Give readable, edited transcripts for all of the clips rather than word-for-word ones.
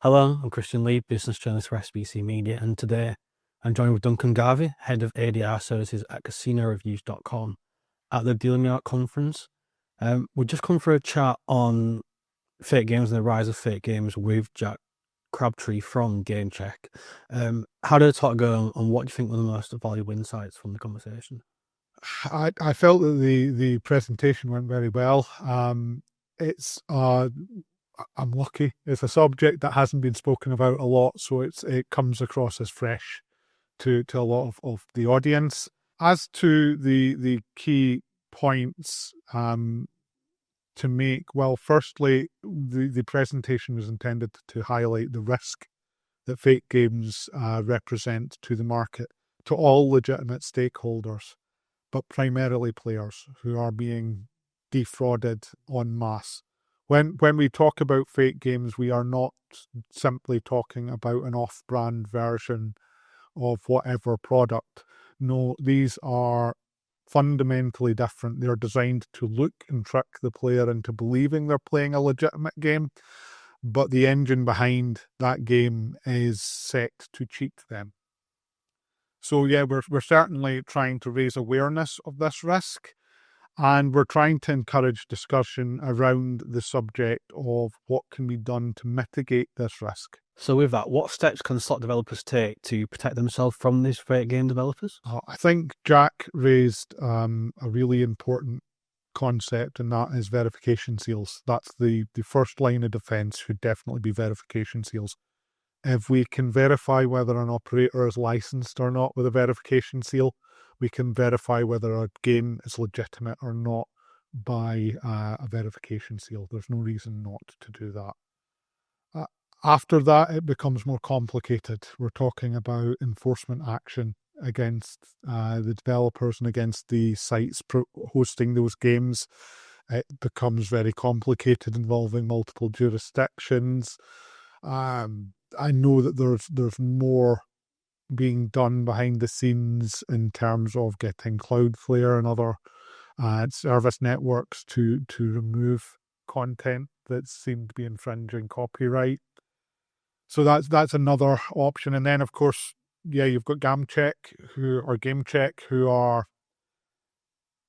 Hello, I'm Christian Lee, business journalist for SBC Media, and today I'm joined with Duncan Garvie, head of ADR Services at casinoreviews.com at the Dealing Me Out conference. We've just come for a chat on fake games and the rise of fake games with Jack Crabtree from GameCheck. How did the talk go, and what do you think were the most valuable insights from the conversation? I felt that the presentation went very well. It's I'm lucky. It's a subject that hasn't been spoken about a lot, so it comes across as fresh to a lot of the audience. As to the key points to make, well, firstly, the presentation was intended to highlight the risk that fake games represent to the market, to all legitimate stakeholders, but primarily players who are being defrauded en masse. When we talk about fake games, we are not simply talking about an off-brand version of whatever product. No, these are fundamentally different. They're designed to look and trick the player into believing they're playing a legitimate game, but the engine behind that game is set to cheat them. So yeah, we're certainly trying to raise awareness of this risk, and we're trying to encourage discussion around the subject of what can be done to mitigate this risk. So with that, what steps can slot developers take to protect themselves from these fake game developers? I think Jack raised a really important concept, and that is verification seals. That's the first line of defense, should definitely be verification seals. If we can verify whether an operator is licensed or not with a verification seal, we can verify whether a game is legitimate or not by a verification seal. There's no reason not to do that. After that, it becomes more complicated. We're talking about enforcement action against the developers and against the sites hosting those games. It becomes very complicated, involving multiple jurisdictions. I know that there's more being done behind the scenes in terms of getting Cloudflare and other service networks to remove content that seemed to be infringing copyright. So that's another option. And then, of course, yeah, you've got GameCheck, who are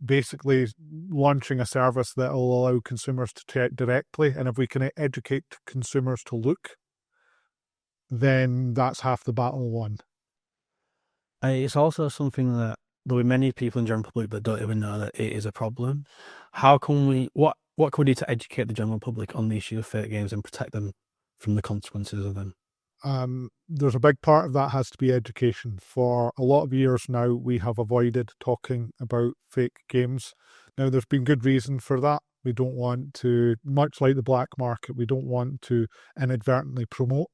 basically launching a service that will allow consumers to check directly. And if we can educate consumers to look, then that's half the battle won. It's also something that there'll be many people in the general public that don't even know that it is a problem. How can what can we do to educate the general public on the issue of fake games and protect them from the consequences of them? There's a big part of that has to be education. For a lot of years now, we have avoided talking about fake games. Now, there's been good reason for that. We don't want to, much like the black market, we don't want to inadvertently promote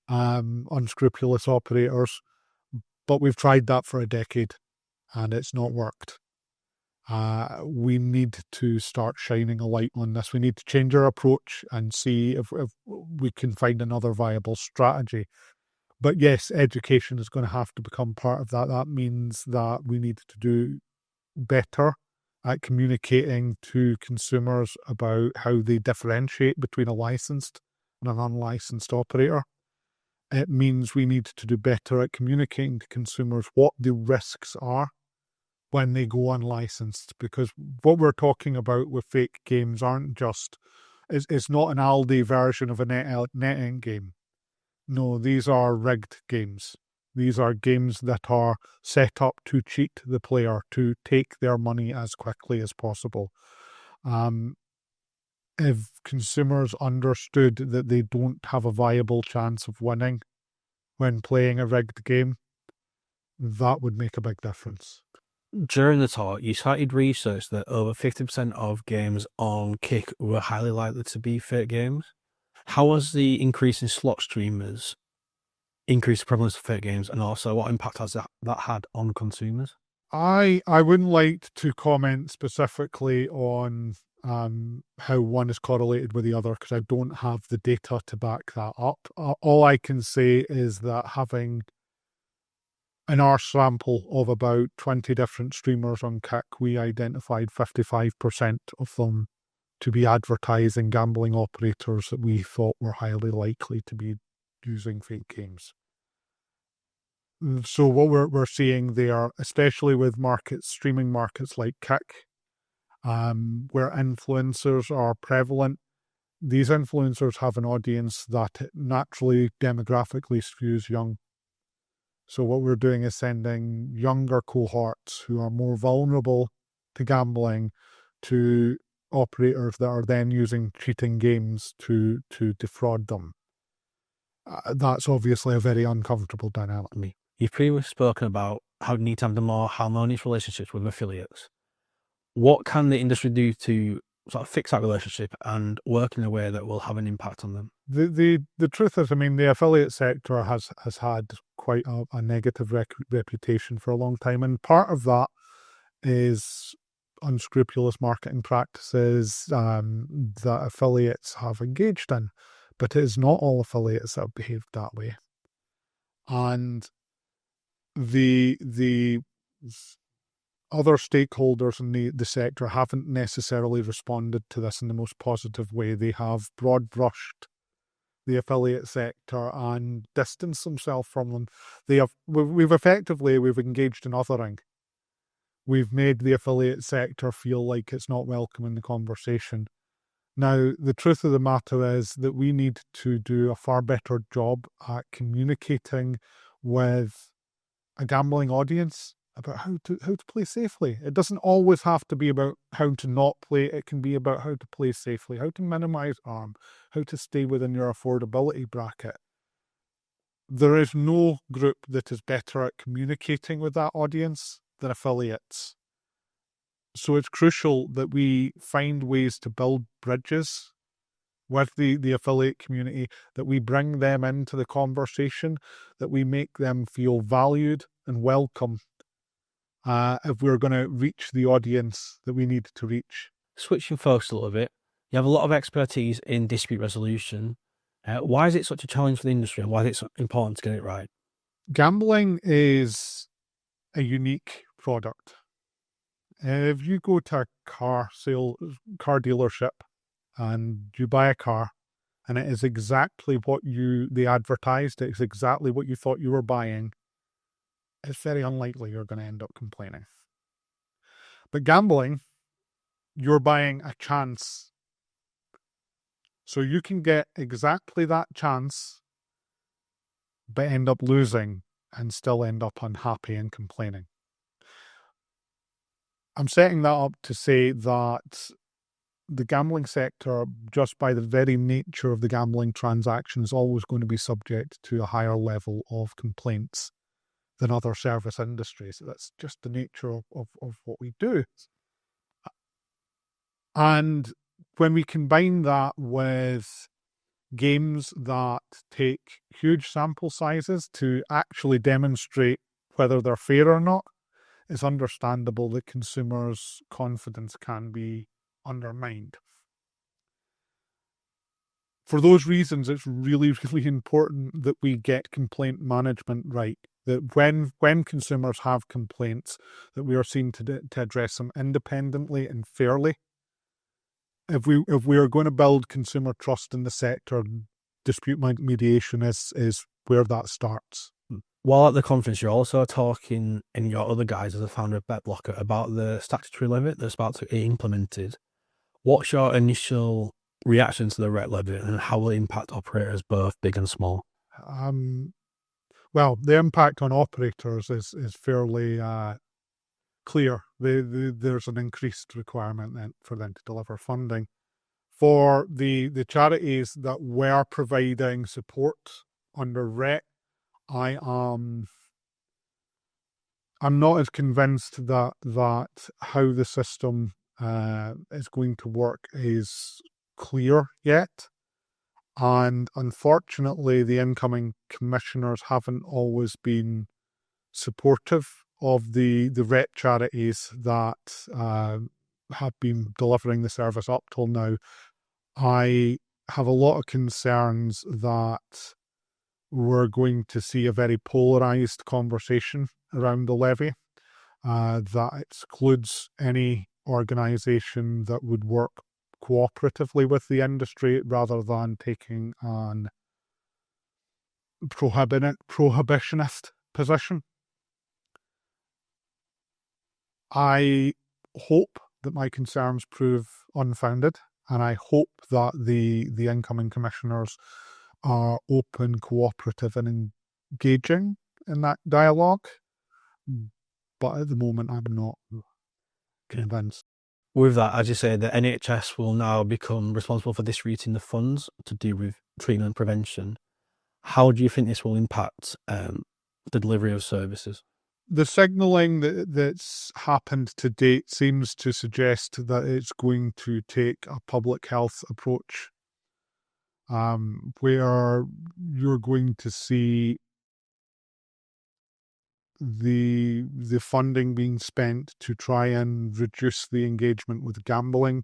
unscrupulous operators, but we've tried that for a decade and it's not worked. We need to start shining a light on this. We need to change our approach and see if we can find another viable strategy. But yes, education is going to have to become part of that. That means that we need to do better at communicating to consumers about how they differentiate between a licensed and an unlicensed operator. It means we need to do better at communicating to consumers what the risks are when they go unlicensed, because what we're talking about with fake games aren't just, it's not an Aldi version of a NetEnt game. No, these are rigged games. These are games that are set up to cheat the player, to take their money as quickly as possible. If consumers understood that they don't have a viable chance of winning when playing a rigged game, that would make a big difference. During the talk, you cited research that over 50% of games on Kick were highly likely to be fake games. How has the increase in slot streamers increased the prevalence of fake games, and also what impact has that had on consumers? I wouldn't like to comment specifically on how one is correlated with the other, because I don't have the data to back that up. All I can say is that having in our sample of about 20 different streamers on Kick, we identified 55% of them to be advertising gambling operators that we thought were highly likely to be using fake games. So what we're seeing there, especially with markets, streaming markets like Kick, where influencers are prevalent, these influencers have an audience that naturally demographically skews young. So what we're doing is sending younger cohorts who are more vulnerable to gambling to operators that are then using cheating games to defraud them. That's obviously a very uncomfortable dynamic. You've previously spoken about how you need to have the more harmonious relationships with affiliates. What can the industry do to sort of fix that relationship and work in a way that will have an impact on them? The truth is, I mean, the affiliate sector has had quite a negative reputation for a long time, and part of that is unscrupulous marketing practices that affiliates have engaged in, but it is not all affiliates that have behaved that way. And the other stakeholders in the sector haven't necessarily responded to this in the most positive way. They have broad brushed the affiliate sector and distanced themselves from them. We've engaged in othering. We've made the affiliate sector feel like it's not welcome in the conversation. Now, the truth of the matter is that we need to do a far better job at communicating with a gambling audience about how to play safely. It doesn't always have to be about how to not play. It can be about how to play safely, how to minimize harm, how to stay within your affordability bracket. There is no group that is better at communicating with that audience than affiliates. So it's crucial that we find ways to build bridges with the affiliate community, that we bring them into the conversation, that we make them feel valued and welcome if we're going to reach the audience that we need to reach. Switching focus a little bit, you have a lot of expertise in dispute resolution. Why is it such a challenge for the industry, and why is it so important to get it right? Gambling is a unique product. If you go to a car dealership and you buy a car and it is exactly what they advertised, it's exactly what you thought you were buying, it's very unlikely you're going to end up complaining. But gambling, you're buying a chance. So you can get exactly that chance, but end up losing and still end up unhappy and complaining. I'm setting that up to say that the gambling sector, just by the very nature of the gambling transaction, is always going to be subject to a higher level of complaints than other service industries. That's just the nature of what we do. And when we combine that with games that take huge sample sizes to actually demonstrate whether they're fair or not, it's understandable that consumers' confidence can be undermined. For those reasons, it's really, really important that we get complaint management right. That when consumers have complaints, that we are seen to address them independently and fairly. If we are going to build consumer trust in the sector, dispute mediation is where that starts. While at the conference, you're also talking in your other guise as a founder of BetBlocker about the statutory limit that's about to be implemented. What's your initial reaction to the RET levy, and how will it impact operators, both big and small? Well, the impact on operators is fairly clear. There's an increased requirement then for them to deliver funding. For the charities that were providing support under RET, I'm not as convinced that how the system is going to work is clear yet. And unfortunately, the incoming commissioners haven't always been supportive of the RET charities that have been delivering the service up till now. I have a lot of concerns that we're going to see a very polarized conversation around the levy that excludes any organisation that would work cooperatively with the industry rather than taking an prohibitionist position. I hope that my concerns prove unfounded, and I hope that the incoming commissioners are open, cooperative, and engaging in that dialogue. But at the moment, I'm not convinced. With that, as you say, the NHS will now become responsible for distributing the funds to do with treatment and prevention. How do you think this will impact the delivery of services? The signalling that's happened to date seems to suggest that it's going to take a public health approach, where you're going to see the funding being spent to try and reduce the engagement with gambling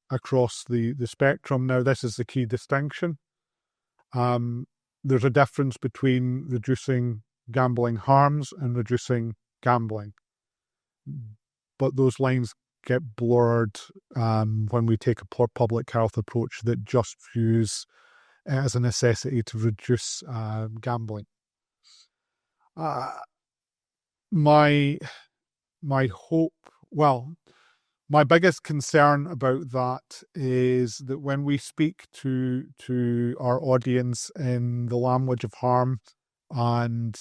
across the spectrum. Now, this is the key distinction. There's a difference between reducing gambling harms and reducing gambling, but those lines get blurred when we take a public health approach that just views it as a necessity to reduce gambling. My hope, well, my biggest concern about that is that when we speak to our audience in the language of harm and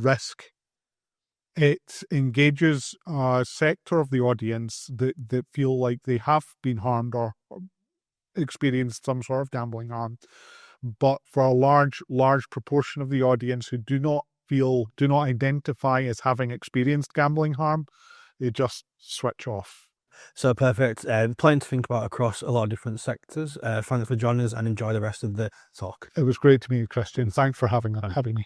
risk, it engages a sector of the audience that feel like they have been harmed or experienced some sort of gambling harm. But for a large proportion of the audience who do not identify as having experienced gambling harm, they just switch off. So perfect. Plenty to think about across a lot of different sectors. Thanks for joining us and enjoy the rest of the talk. It was great to meet you, Christian. Thanks for having me.